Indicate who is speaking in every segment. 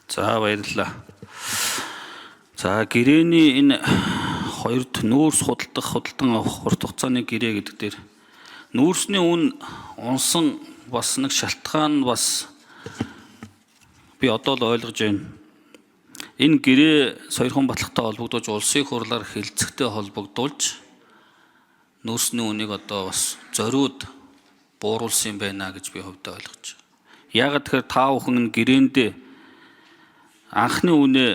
Speaker 1: За баярлалаа. За гэрээний энэ хоёрт нүүрс худалдан авах урт хугацааны гэрээ гэдэг дээр нүүрсний үн унсан бас нэг шалтгаан бас би одоо л ойлгож байна. Энэ гэрээ Сойрхон Батлагтай холбогдож улсын хурлаар хэлцэгтэй холбогдуулж нүүрсний үнийг одоо бас зориуд бууруулсан байна гэж би хувьдаа ойлгож байна. Яагаад тэгэхээр та бүхэн гэрээндээ анхны үнэ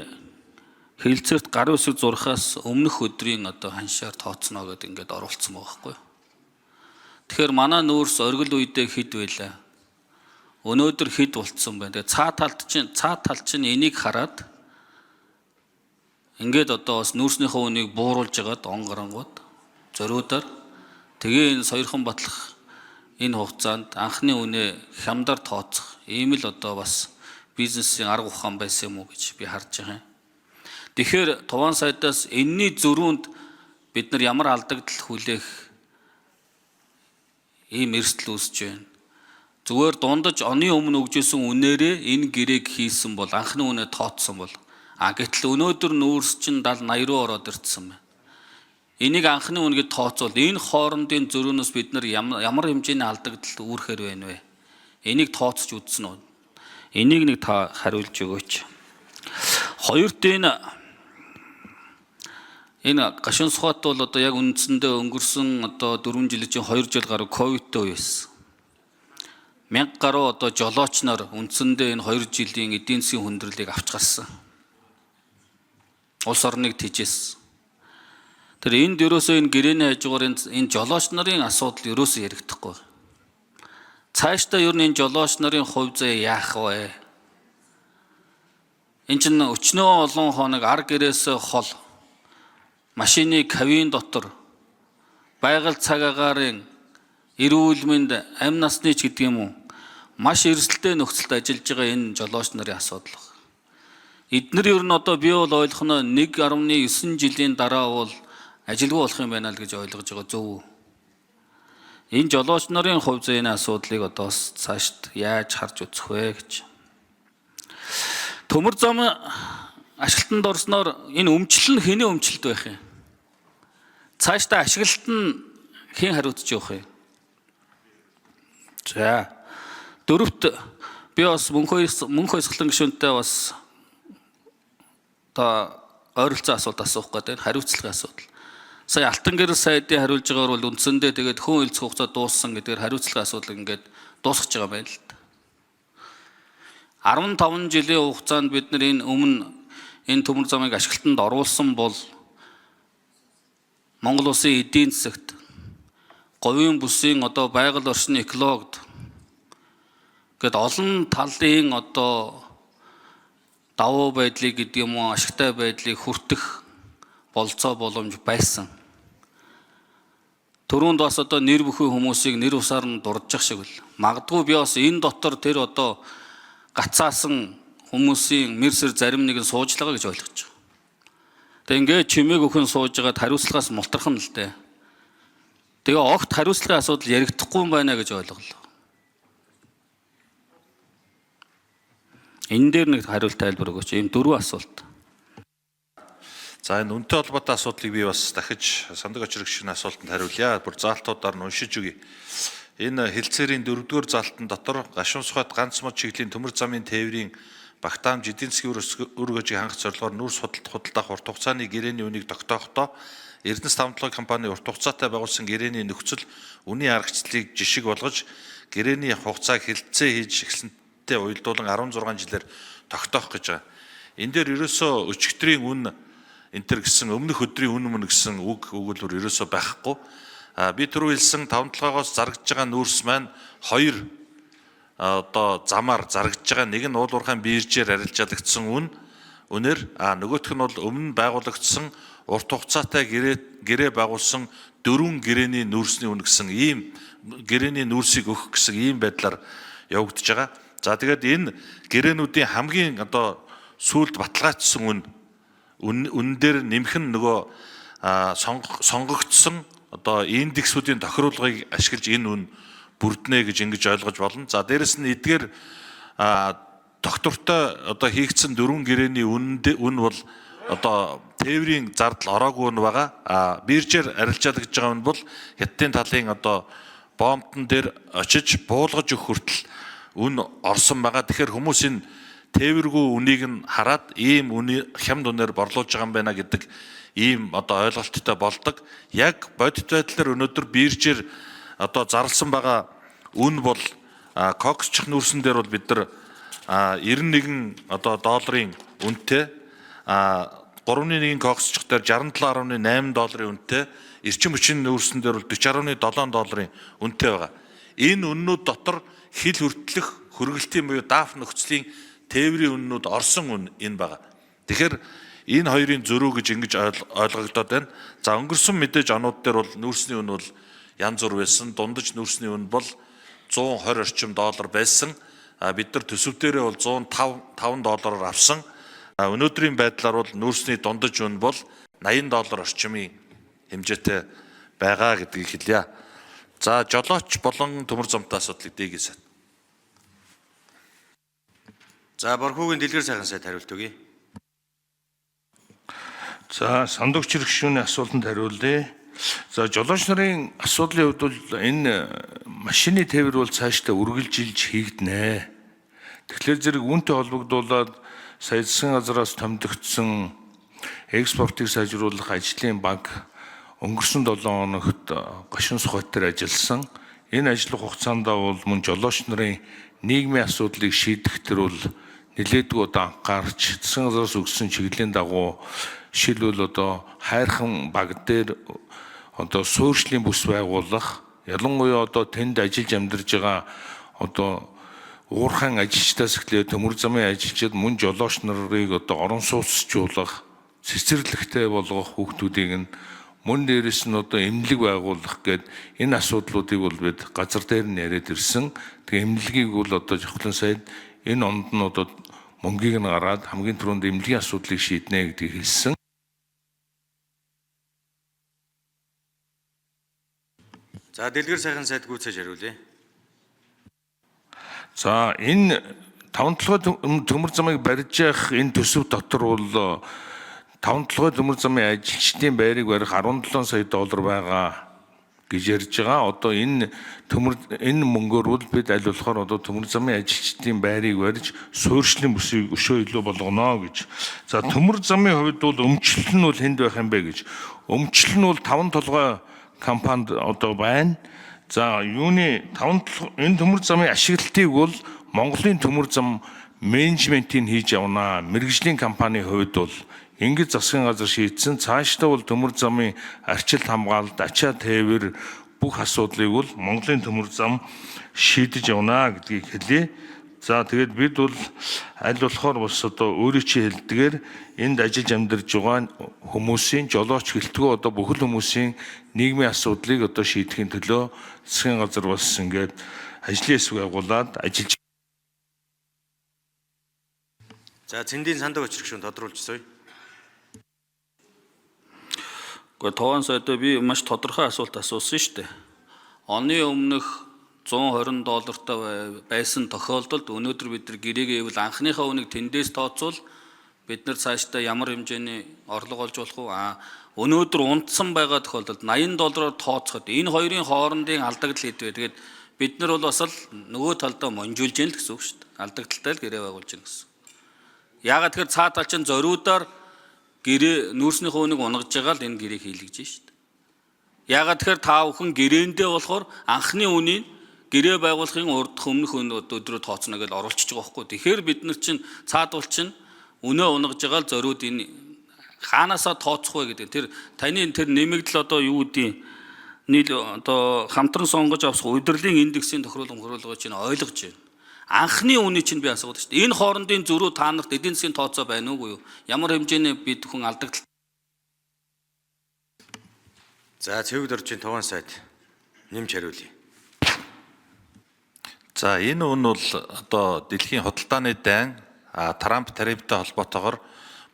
Speaker 1: хэлцэрт гарын үсэг зурхаас өмнөх өдрийн одоо ханшаар тооцно гэдэг ингээд оруулсан байгаа байхгүй юу. Тэгэхээр манай нүүрс оргил үедээ хэд байлаа. Өнөөдөр хэд болцсон байна. Тэгээ цаа тал чинь энийг хараад ингээд одоо бас нүүрснийхөө үнийг бууруулж агаад онгарангууд зориудаар тэгээ энэ Сойрхон Батлах энэ хугацаанд анхны үнэ хямдар тооцох ийм л одоо бас бизнесийн арга ухаан байсан юм уу гэж би харж байгаа юм. Тэгэхээр Туван сайдаас энэний зөрүүнд бид нар ямар алдагдал хүлээх ийм эрсдэл үүсэж байна. Зүгээр дундаж оны өмнө өгжсэн үнээрээ энэ гэрээг хийсэн бол анхны үнэ тооцсон бол гэтэл өнөөдөр нүүрс чинь 70-80 руу ороод ирсэн байна. Энийг анхны үнэгээ тооцвол энэ хоорондын зөрүүнөөс бид нар ямар хэмжээний алдагдал үүрхээр байна вэ? Энийг тооцож үзсэн үү? Энийг нэг та хариулж өгөөч. Хоёрт энэ гашуун сухат бол одоо яг үндсэндээ өнгөрсөн одоо 4 жил чинь 2 жил гаруй ковидтэй байсан. 1000 гаруй одоо жолооч нар үндсэндээ энэ 2 жилийн эдийн засгийн хүндрэлийг авч гарсан. Улс орныг тэжээсэн. Тэр энд ерөөсөө энэ гэрээний хажуугаар энэ жолооч нарын асуудал ерөөсөө яригдахгүй. Цаашдаа ер нь энэ жолооч нарын хувь заяа яах вэ? Энд чинь өчнөө олон хоног ар гэрээсээ хол машины кабин дотор байгаль цаг агаарын эрүүл мэнд амь насны ч гэдэг юм уу маш эрсдэлтэй нөхцөлд ажиллаж байгаа энэ жолооч нарын асуудал байна. Эдгээр ер нь одоо би бол ойлгоно 1.9 жилийн дараа бол ажилгүй болох юм байна л гэж ойлгож байгаа зөв үү? Энэ жолооч нарын хувь заяаны асуудлыг одоо цаашд яаж харж үзэх вэ гэж. Төмөр зам ашиглалтанд орсноор энэ өмчлөл нь хэний өмчлөлт байх юм? Цаашдаа ашиглалт нь хэн хариуцж явах юм? За дөрөвт би бас мөнх хойсглон гишүүнтэй бас та ойролцоо асуулт асуух гэдэг хариуцлагын асуудал. Сая Алтан гэрэл сайдын хариулж байгаагаар бол үндсэндээ тэгээд хүн хэлцэх хугацаа дууссан гэдгээр хариуцлагын асуудал ингээд дуусгаж байгаа байна л да. 15 жилийн хугацаанд бид нар энэ төмөр замыг ашиглалтанд оруулсан бол Монгол улсын эдийн засагт говийн бүсийн одоо байгаль орчны экологид гээд олон талын одоо давуу байдлыг гэдэг юм уу ашигтай байдлыг хүртэх болцоо боломж байсан. Төрөнд бас одоо нэр бүхэн хүмүүсийг нэр усаар нь дурдж шиг л. Магадгүй би бас энэ дотор тэр одоо гацаасан хүмүүсийн мэрсэр зарим нэг нь сууж байгаа гэж ойлгож байгаа. Тэгээ ингээд чимээг өхөн сууж байгаад хариуцлагаас мултрах нь л дээ. Тэгээ огт хариуцлагын асуудал яригдахгүй юм байна гэж ойлголоо. Энэ дээр нэг хариулт тайлбар өгөөч. Ийм 4 асуулт.
Speaker 2: За энэ үнэтэй холбоотой асуудлыг би бас дахиж сандаг очрог гишүүний асуултанд хариулъя. Бүр заалтуудаар нь уншиж өгье. Энэ хэлцээрийн 4-р заалтан дотор гашуун сухат ганц мод чиглийн төмөр замын тээврийн багтаамж эдийн засгийн үр хөгжийг хангах зорилгоор нүүрс худалдаах урт хугацааны гэрээний үнийг тогтоохдоо Эрдэнэс тавталгын компани урт хугацаатай байгуулсан гэрээний нөхцөл үнийн аргачлалыг жишг болгож гэрээний хугацааг хэлэлцээ хийж эхлэнтэй уялдуулан 16 жилээр тогтоох гэж байгаа. Энэ дээр ерөөсөө өчигдрийн үн энтер гэсэн өмнөх өдрийн үн мөн гэсэн үг өгүүлбэр ерөөсөө байхгүй. Би түрүү хэлсэн тавталгоогоос зарагдж байгаа нүүрс маань 2 одоо замаар зарагдж байгаа. Нэг нь уул уурхайн биержээр арилжаалагдсан үнээр нөгөөх нь бол өмнө байгуулагдсан урт хугацаатай гэрээ байгуулсан 4 гэрээний нүүрсний үн гэсэн ийм гэрээний нүүрсийг өгөх гэсэн ийм байдлаар явагдаж байгаа. За тэгээд энэ гэрээнүүдийн хамгийн одоо сүүлд баталгаажсан үнэн дээр нэмэх нь нөгөө сонгогдсон одоо индексүүдийн тохируулгыг ашиглаж энэ үн бүрднэ гэж ингэж ойлгож болно. За дээрэс нь эдгээр доктортой одоо хийгдсэн 4 гэрээний үн бол одоо тээврийн зардал ороогүй нь байгаа. Биржээр арилжаалагж байгаа нь бол хятадын талын одоо бомбтон дээр очиж буулгаж өгөх хүртэл үн орсон байгаа. Тэгэхээр хүмүүс энэ тээвэргүй үнийг нь хараад ийм хямд үнээр борлуулж байгаа юм байна гэдэг ийм одоо ойлголттой болдог. Яг бодит байдлаар өнөөдөр биржээр одоо зарласан байгаа үн бол коксчих нүүрсэн дээр бол бид нар 91 одоо долларын үнэтэй 3.1 коксчих дээр 67.8 долларын үнэтэй эрчим хүчний нүүрсэн дээр бол 40.7 долларын үнэтэй байгаа. Энэ үннүүд дотор хил хүртэлх хөргөлтийн буюу даф нөхцөлийн тээврийн үннүүд орсон үн энэ байгаа. Тэгэхээр энэ хоёрын зөрүү гэж ингэж ойлгогдоод байна. За өнгөрсөн мэдээж онууд дээр бол нүүрсний үн бол янз бүр байсан. Дундаж нүүрсний үн бол 120 орчим доллар байсан. Бид нар төсөв дээрээ бол 105 доллараар авсан. Өнөөдрийн байдлаар бол нүүрсний дундаж үн бол 80 доллар орчмын хэмжээтэй байгаа гэдгийг хэлье. За жолооч болон төмөр замтай асуудлыг дээгээс.
Speaker 3: За Борхуугийн дэлгэр сайхан сайд хариулт өгье.
Speaker 4: За сандугч хэрэгшүүний асуултанд хариулъя. За жолооч нарын асуудлын хувьд бол энэ машины тээвэр бол цаашдаа үргэлжилж хийгдэнэ. Тэгэхээр зэрэг үүнтэй холбогдуулаад сая засгийн газраас томилогдсон экспортыг сайжруулах ажлын банк өнгөрсөн 7 хоногт гашуун сухбатаар ажилласан. Энэ ажиллах хугацаанд бол мөн жолооч нарын нийгмийн асуудлыг шийдэх төр бол нэлээдгүй одоо анхаарч засгийн газраас өгсөн чиглэлийн дагуу жишээлбэл одоо хайрхан баг дээр одоо суурьшлийн бүс байгуулах, ялангуяа одоо тэнд ажиллаж амьдарж байгаа одоо уурхайн ажилчдаас эхлээд төмөр замын ажилчид мөн жолооч нарыг одоо орон сууцчлуулах, цэцэрлэгтэй болгох хүүхдүүдийг нь мөн дээрэс нь одоо эмнэлэг байгуулах гэд энэ асуудлуудыг бол бид газар дээр нь яриад ирсэн. Тэгээ эмнэлгийг бол одоо жохлон сайд энэ онд нь одоо мөнгийг нь гараад хамгийн түрүүнд эмнэлгийн асуудлыг шийднэ гэдгийг хэлсэн.
Speaker 3: За дэлгэр сайхан сайд гүйцээж хариулъя.
Speaker 4: За энэ 5 төмөр замыг барьж явах энэ төсөв дотор бол 5 төмөр замын ажилчдын байрыг барих 17 сая доллар байгаа гэж ярьж байгаа. Одоо энэ мөнгөөр бол бид аль болохоор одоо төмөр замын ажилчдын байрыг барьж суурьшлийн бүсийг өшөө илүү болгоно гэж. За төмөр замын хувьд бол өмчлөл нь бол хэнд байх юм бэ гэж. Өмчлөл нь бол 5 толгой компанид одоо байна. За энэ төмөр замын ашиглалтыг бол Монголын төмөр зам менежментийн хийж явна. Мэргэжлийн компанийн хувьд бол ингэж засгийн газар шийдсэн. Цаашдаа бол төмөр замын арчилт хамгаалалт, ачаа тээвэр бүх асуудлыг бол Монголын төмөр зам шийдэж явна гэдгийг хэлье. За тэгээд бид бол аль болохоор бас одоо өөрийн чинь хэлдгээр энд ажиллаж амьдарж байгаа хүмүүсийн жолооч гэлтгөө одоо бүхэл хүмүүсийн нийгмийн асуудлыг одоо шийдэхин төлөө засгийн газар бас ингээд ажлын хэсэг байгуулад ажиллаж.
Speaker 3: За цэндийн сандаг очиргшүүн тодруулжсоё.
Speaker 1: Гэхдээ Товон сайдаа би маш тодорхой асуулт асуусан шүү дээ. Оны өмнөх 120 доллартай байсан тохиолдолд өнөөдөр бид нар гэрээгээ ивэл анхныхаа үнийг тэндээс тооцвол бид нар цаашдаа ямар хэмжээний орлого олж болох вэ? Өнөөдөр унтсан байгаа тохиолдолд 80 доллараар тооцоход энэ хоёрын хоорондын алдагдал хэдвэ? Тэгээд бид нар бол бас л нөгөө талдаа монжуулж яана л гэсэн үг шүү дээ. Алдагдaltaй л гэрээ байгуулж яана гэсэн. Яагаад тэгэхээр цаа тал чинь зориудаар гэрээ нүүрснийхөө үнийг унгаж байгаа л энэ гэрээг хийлгэж шүү дээ. Яагаад тэгэхээр та бүхэн гэрээндээ болохоор анхны үнийг гэрээ байгуулахын урдх өмнөх өдрөө тооцно гэж оруулчихж байгаа байхгүй. Тэгэхээр бид нар чинь цаадуул чинь өнөө унгаж байгаа л зориуд энэ хаанасаа тооцох вэ гэдэг. Тэр таны тэр нэмэгдэл одоо юу гэдэг одоо хамтран сонгож авах удирдлын индексийн тохируулгыг чинь ойлгож байна. Анхны үнийг чинь би асууад шүү дээ. Энэ хоорондын зөрүү та нарт эдийн засгийн тооцоо байна уугүй юу? Ямар хэмжээний бид хүн алдагдал.
Speaker 3: За цэвэг дөржийн Товон сайд нэмж хариулъя.
Speaker 2: За энэ үн бол одоо дэлхийн худалдааны дайн Трамп тарифтай холбоотойгоор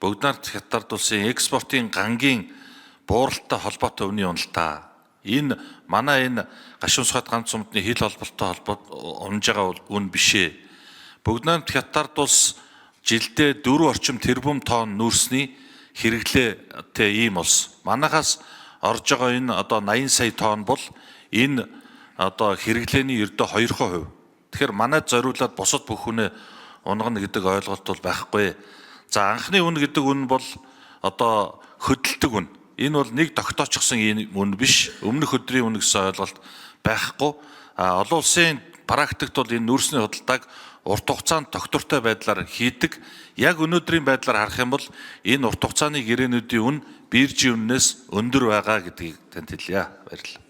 Speaker 2: бүгд нарт хятад улсын экспортын гангийн бууралтай холбоотой үнийн үн л та. Энэ манай энэ гашуун сухад ганц өмдний хил холболтой унж байгаа үн биш ээ. Бүгд найрамд Хятад улс жилдээ 4 орчим тэрбум тонн нүүрсний хэрэглээтэй ийм улс. Манайхаас орж байгаа энэ одоо 80 сая тонн бол энэ одоо хэрэглээний ердөө 2%. Тэгэхээр манайд зориулаад бусад бүх хүнээ унгана гэдэг ойлголт бол байхгүй. За анхны үн гэдэг үн бол одоо хөдөлдөг үн. Энэ бол нэг тогтоочсон үн биш. Өмнөх өдрийн үн гэсэн ойлголт байхгүй. Олон улсын практикт бол энэ нүүрсний худалдааг урт хугацаанд тогтвортой байдлаар хийдэг. Яг өнөөдрийн байдлаар харах юм бол энэ урт хугацааны гэрээнүүдийн үн биржийн үннээс өндөр байгаа гэдгийг танд хэлье. Баярлалаа.